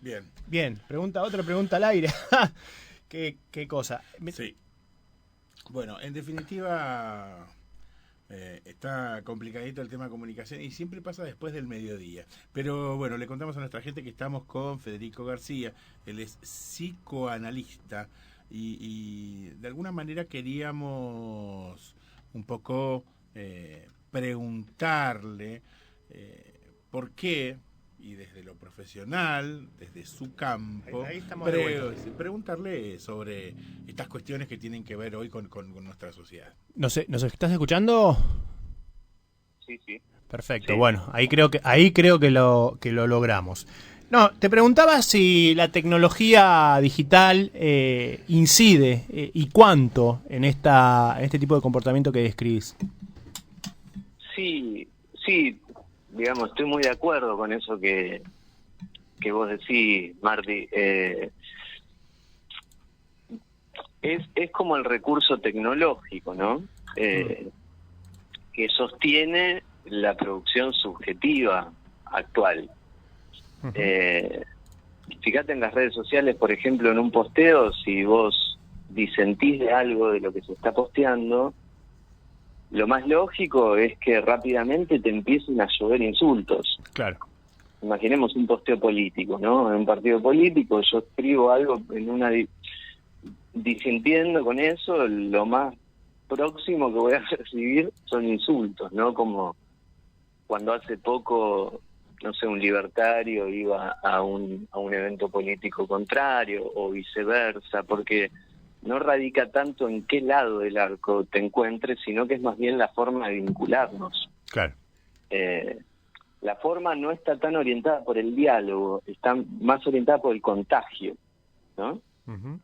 Bien. Bien, otra pregunta al aire. ¿Qué cosa? Sí. Bueno, en definitiva, está complicadito el tema de comunicación y siempre pasa después del mediodía. Pero bueno, le contamos a nuestra gente que estamos con Federico García. Él es psicoanalista y de alguna manera queríamos un poco preguntarle por qué, y desde lo profesional, desde su campo, Ahí estamos de vuelta. preguntarle sobre estas cuestiones que tienen que ver hoy con nuestra sociedad. ¿Nos estás escuchando? Sí, sí. Perfecto, Sí. bueno, ahí creo que lo logramos. No, te preguntaba si la tecnología digital incide y cuánto en este tipo de comportamiento que describís. Sí, sí, digamos, estoy muy de acuerdo con eso que vos decís, Marty. Es como el recurso tecnológico, ¿no? Que sostiene la producción subjetiva actual. Fíjate en las redes sociales, por ejemplo, en un posteo, si vos disentís de algo de lo que se está posteando, lo más lógico es que rápidamente te empiecen a llover insultos. Claro. Imaginemos un posteo político, ¿no? En un partido político yo escribo algo en una disintiendo con eso, lo más próximo que voy a recibir son insultos, ¿no? Como cuando hace poco, no sé, un libertario iba a un evento político contrario o viceversa, porque no radica tanto en qué lado del arco te encuentres, sino que es más bien la forma de vincularnos. Claro. La forma no está tan orientada por el diálogo, está más orientada por el contagio, ¿no? Uh-huh.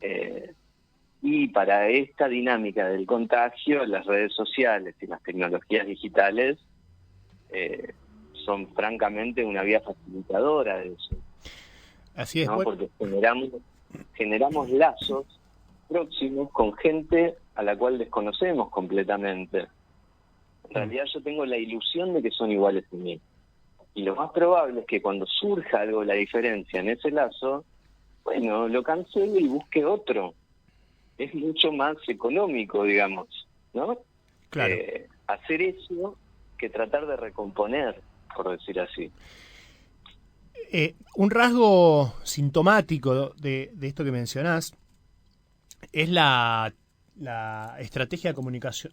Y para esta dinámica del contagio, las redes sociales y las tecnologías digitales son francamente una vía facilitadora de eso. Así es, ¿no? bueno. Porque generamos lazos próximos con gente a la cual desconocemos completamente. En realidad yo tengo la ilusión de que son iguales a mí. Y lo más probable es que cuando surja algo la diferencia en ese lazo, bueno, lo cancele y busque otro. Es mucho más económico, digamos, ¿no? Claro. Hacer eso que tratar de recomponer, por decir así. Un rasgo sintomático de esto que mencionás es la estrategia de comunicación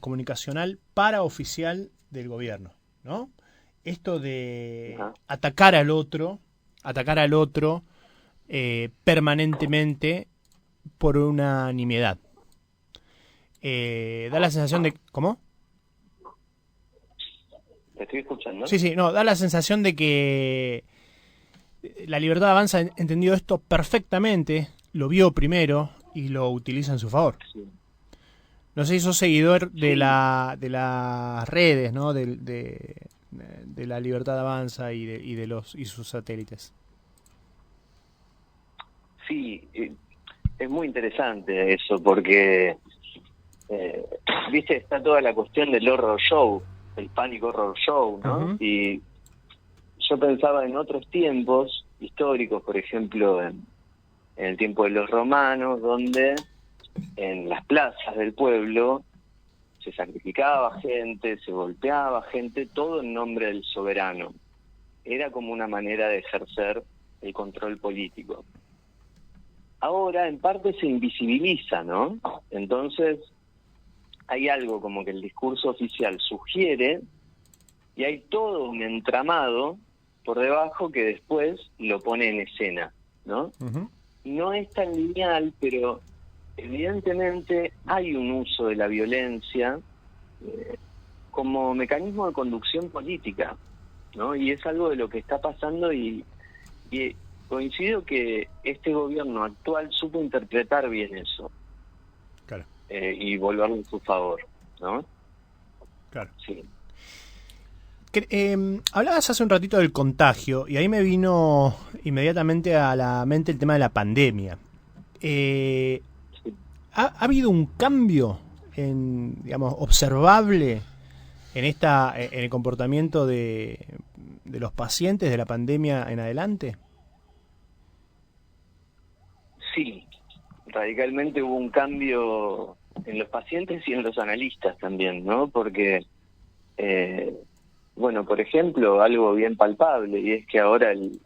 comunicacional paraoficial del gobierno, ¿no? Esto de atacar al otro permanentemente por una nimiedad. Da la sensación de... ¿Cómo? ¿Te estoy escuchando? Sí, no, da la sensación de que La Libertad Avanza entendió esto perfectamente, lo vio primero y lo utiliza en su favor. Sí. No sé si sos seguidor de las redes, ¿no? De La Libertad Avanza y sus satélites. Sí, es muy interesante eso porque, viste, está toda la cuestión del horror show, el panic horror show, ¿no? Uh-huh. Y yo pensaba en otros tiempos históricos, por ejemplo, en el tiempo de los romanos, donde en las plazas del pueblo se sacrificaba gente, se golpeaba gente, todo en nombre del soberano. Era como una manera de ejercer el control político. Ahora, en parte, se invisibiliza, ¿no? Entonces, hay algo como que el discurso oficial sugiere y hay todo un entramado por debajo que después lo pone en escena, ¿no? Uh-huh. No es tan lineal, pero evidentemente hay un uso de la violencia como mecanismo de conducción política, ¿no? Y es algo de lo que está pasando y coincido que este gobierno actual supo interpretar bien eso. Claro. Y volverlo en su favor, ¿no? Claro. Sí. Hablabas hace un ratito del contagio y ahí me vino inmediatamente a la mente el tema de la pandemia. Sí. ¿Ha habido un cambio observable en el comportamiento de los pacientes de la pandemia en adelante? Sí, radicalmente hubo un cambio en los pacientes y en los analistas también, ¿no? Porque, bueno, por ejemplo, algo bien palpable, y es que ahora el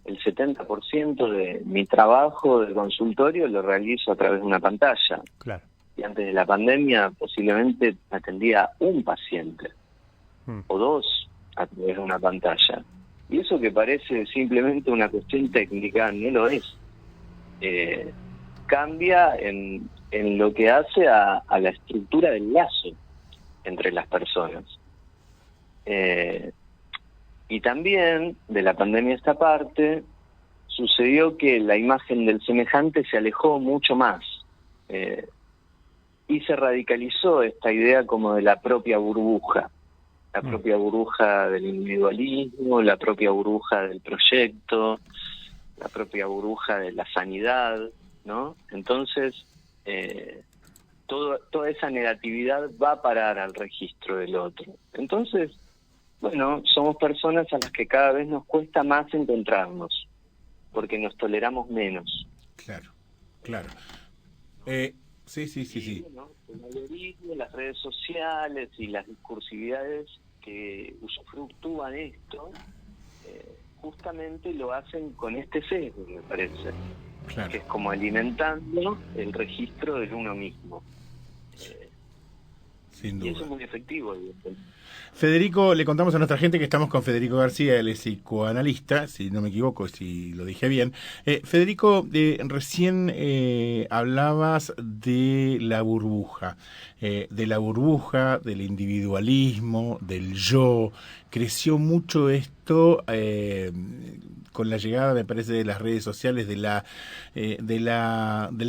70% de mi trabajo de consultorio lo realizo a través de una pantalla. Claro. Y antes de la pandemia posiblemente atendía un paciente o dos a través de una pantalla. Y eso que parece simplemente una cuestión técnica, no lo es. Cambia en lo que hace a la estructura del lazo entre las personas. Y también, de la pandemia esta parte, sucedió que la imagen del semejante se alejó mucho más. Y se radicalizó esta idea como de la propia burbuja. La propia burbuja del individualismo, la propia burbuja del proyecto, la propia burbuja de la sanidad, ¿no? Entonces, toda esa negatividad va a parar al registro del otro. Entonces, bueno, somos personas a las que cada vez nos cuesta más encontrarnos, porque nos toleramos menos. Claro, claro. Sí. Bueno, el algoritmo, las redes sociales y las discursividades que usufructúan esto, justamente lo hacen con este sesgo, me parece. Claro. Que es como alimentando el registro de uno mismo. Sin duda. Y eso es muy efectivo, evidentemente. Federico, le contamos a nuestra gente que estamos con Federico García, él es psicoanalista, si no me equivoco, si lo dije bien. Federico, recién hablabas de la burbuja, del individualismo, del yo. Creció mucho esto con la llegada, me parece, de las redes sociales, del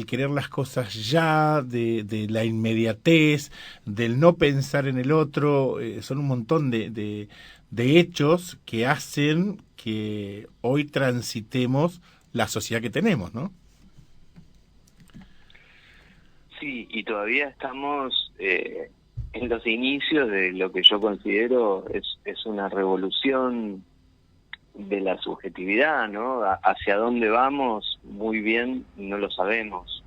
querer las cosas ya, de la inmediatez, del no pensar en el otro. Son un montón de hechos que hacen que hoy transitemos la sociedad que tenemos, ¿no? Sí, y todavía estamos en los inicios de lo que yo considero es una revolución de la subjetividad, ¿no? Hacia dónde vamos, muy bien, no lo sabemos.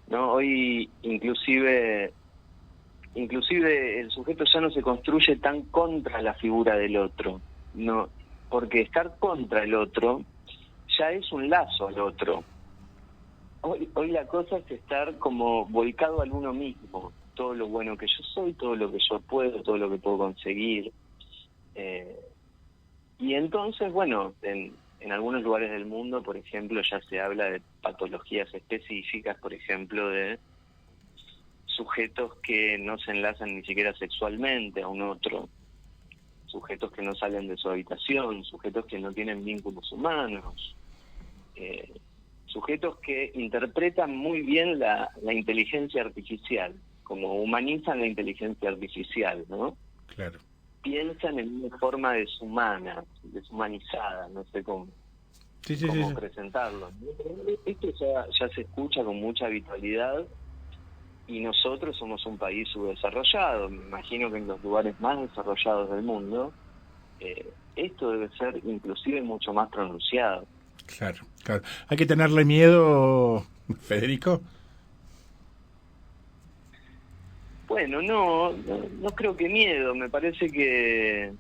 ¿No? Hoy inclusive el sujeto ya no se construye tan contra la figura del otro, no, porque estar contra el otro ya es un lazo al otro. Hoy la cosa es estar como volcado al uno mismo, todo lo bueno que yo soy, todo lo que yo puedo, todo lo que puedo conseguir. Y entonces, bueno, en algunos lugares del mundo, por ejemplo, ya se habla de patologías específicas, por ejemplo, de sujetos que no se enlazan ni siquiera sexualmente a un otro, sujetos que no salen de su habitación, sujetos que no tienen vínculos humanos, sujetos que interpretan muy bien la inteligencia artificial, como humanizan la inteligencia artificial, ¿no? Claro. Piensan en una forma deshumanizada, no sé cómo presentarlo. Esto ya se escucha con mucha habitualidad y nosotros somos un país subdesarrollado. Me imagino que en los lugares más desarrollados del mundo esto debe ser inclusive mucho más pronunciado. Claro. ¿Hay que tenerle miedo, Federico? Bueno, no creo que miedo. Me parece que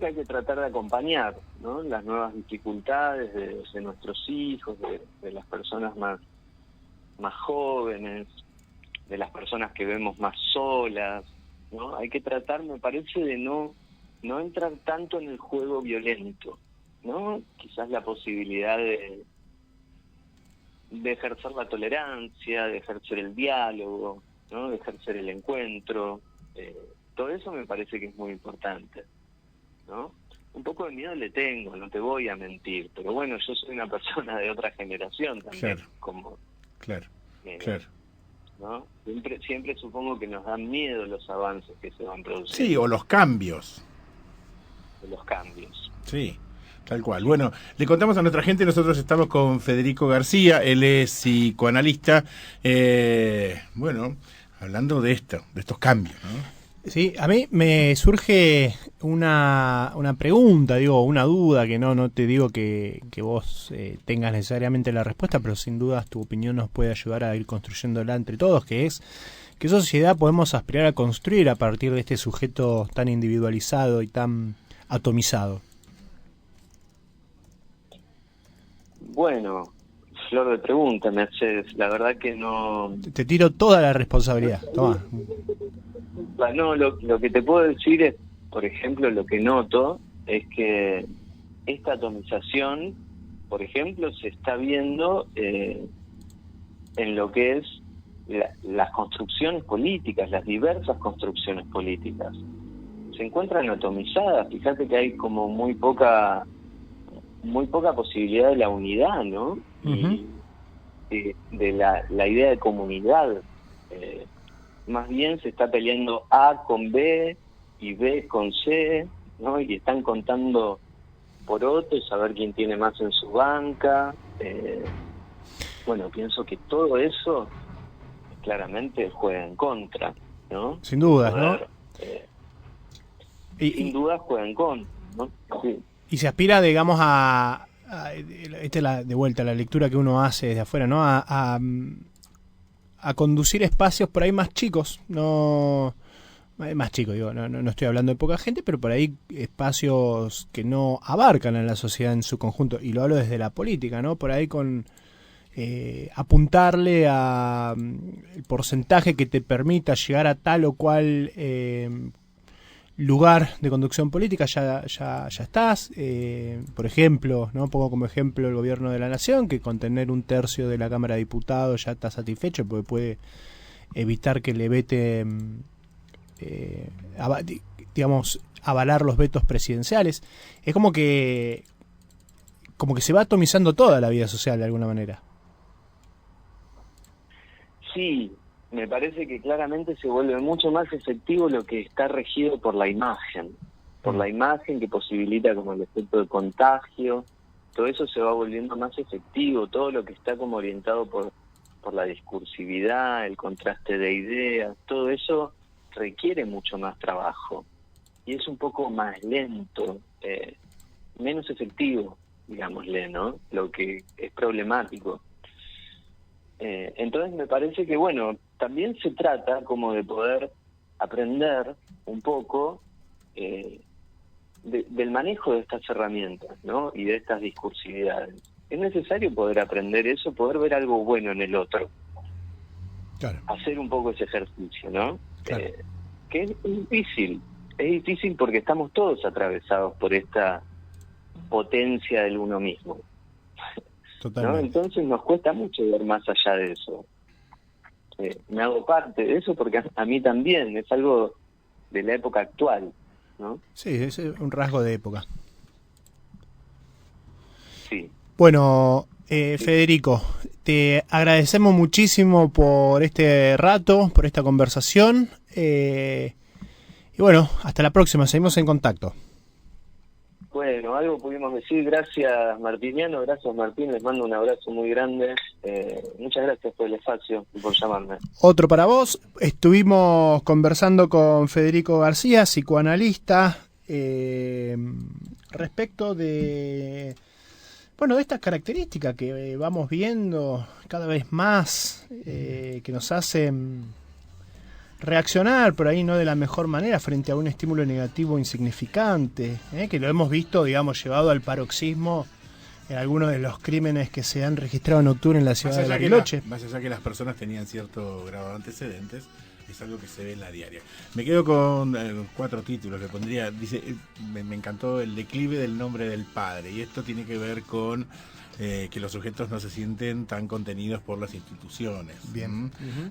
hay que tratar de acompañar, ¿no? Las nuevas dificultades de nuestros hijos, de las personas más jóvenes, de las personas que vemos más solas, ¿no? Hay que tratar, me parece, de no entrar tanto en el juego violento, ¿no? Quizás la posibilidad de ejercer la tolerancia, de ejercer el diálogo, ¿no? De ejercer el encuentro. Todo eso me parece que es muy importante, ¿no? Un poco de miedo le tengo, no te voy a mentir, pero bueno, yo soy una persona de otra generación también. Claro. ¿No? Siempre supongo que nos dan miedo los avances que se van produciendo. Sí, o los cambios. Los cambios. Sí, tal cual. Bueno, le contamos a nuestra gente, nosotros estamos con Federico García, él es psicoanalista, bueno, hablando de estos cambios, ¿no? Sí, a mí me surge una pregunta, digo, una duda, que no te digo que vos tengas necesariamente la respuesta, pero sin dudas tu opinión nos puede ayudar a ir construyéndola entre todos, que es, ¿qué sociedad podemos aspirar a construir a partir de este sujeto tan individualizado y tan atomizado? Bueno, flor de pregunta me haces. La verdad que no. Te tiro toda la responsabilidad, toma. No, lo que te puedo decir es, por ejemplo, lo que noto es que esta atomización, por ejemplo, se está viendo en lo que es las construcciones políticas, las diversas construcciones políticas. Se encuentran atomizadas. Fíjate que hay como muy poca posibilidad de la unidad, ¿no? Uh-huh. Y de la idea de comunidad. Más bien se está peleando A con B y B con C, ¿no? Y están contando porotos a ver quién tiene más en su banca. Bueno, pienso que todo eso claramente juega en contra, ¿no? Sin dudas, Poder, ¿no? Sin duda juega en contra, ¿no? Sí. Y se aspira, digamos, esta es de vuelta la lectura que uno hace desde afuera, ¿no? A conducir espacios por ahí más chicos, no más chicos, digo, no estoy hablando de poca gente, pero por ahí espacios que no abarcan a la sociedad en su conjunto, y lo hablo desde la política, ¿no? Por ahí con apuntarle a el porcentaje que te permita llegar a tal o cual lugar de conducción política, ya estás. Por ejemplo, ¿no? Pongo como ejemplo el gobierno de la nación, que con tener 1/3 de la Cámara de Diputados ya está satisfecho, porque puede evitar que le vete, digamos, avalar los vetos presidenciales. Es como que se va atomizando toda la vida social de alguna manera. Sí, me parece que claramente se vuelve mucho más efectivo lo que está regido por la imagen que posibilita como el efecto de contagio. Todo eso se va volviendo más efectivo, todo lo que está como orientado por la discursividad, el contraste de ideas, todo eso requiere mucho más trabajo y es un poco más lento, menos efectivo, digámosle, ¿no? Lo que es problemático. Entonces me parece que, bueno, también se trata como de poder aprender un poco del manejo de estas herramientas, ¿no? Y de estas discursividades. Es necesario poder aprender eso, poder ver algo bueno en el otro. Claro. Hacer un poco ese ejercicio, ¿no? Claro. Que es difícil porque estamos todos atravesados por esta potencia del uno mismo. Totalmente. ¿No? Entonces nos cuesta mucho ver más allá de eso. Me hago parte de eso porque a mí también es algo de la época actual, ¿no? Sí, es un rasgo de época. Sí. Bueno, Federico, te agradecemos muchísimo por este rato, por esta conversación. Y bueno, hasta la próxima, seguimos en contacto. Bueno, algo pudimos decir. Gracias, Martiniano. Gracias, Martín. Les mando un abrazo muy grande. Muchas gracias por el espacio y por llamarme. Otro para vos. Estuvimos conversando con Federico García, psicoanalista, respecto de estas características que vamos viendo cada vez más, que nos hacen reaccionar por ahí no de la mejor manera frente a un estímulo negativo insignificante, que lo hemos visto, digamos, llevado al paroxismo en algunos de los crímenes que se han registrado en octubre en la ciudad de Bariloche. Más allá que las personas tenían cierto grado de antecedentes, es algo que se ve en la diaria. Me quedo con 4 títulos que pondría. Dice, me encantó el declive del nombre del padre, y esto tiene que ver con que los sujetos no se sienten tan contenidos por las instituciones. Bien. Uh-huh.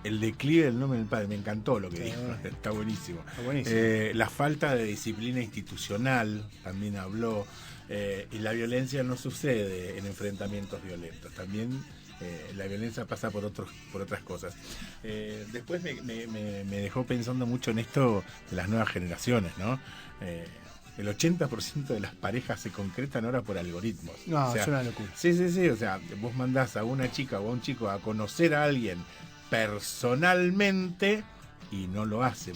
El declive del nombre del padre, me encantó lo que dijo, está buenísimo. Está buenísimo. La falta de disciplina institucional, también habló, y la violencia no sucede en enfrentamientos violentos, también la violencia pasa por otras cosas. Después me dejó pensando mucho en esto de las nuevas generaciones, ¿no? El 80% de las parejas se concretan ahora por algoritmos. No, o sea, es una locura. Sí, o sea, vos mandás a una chica o a un chico a conocer a alguien personalmente y no lo hace.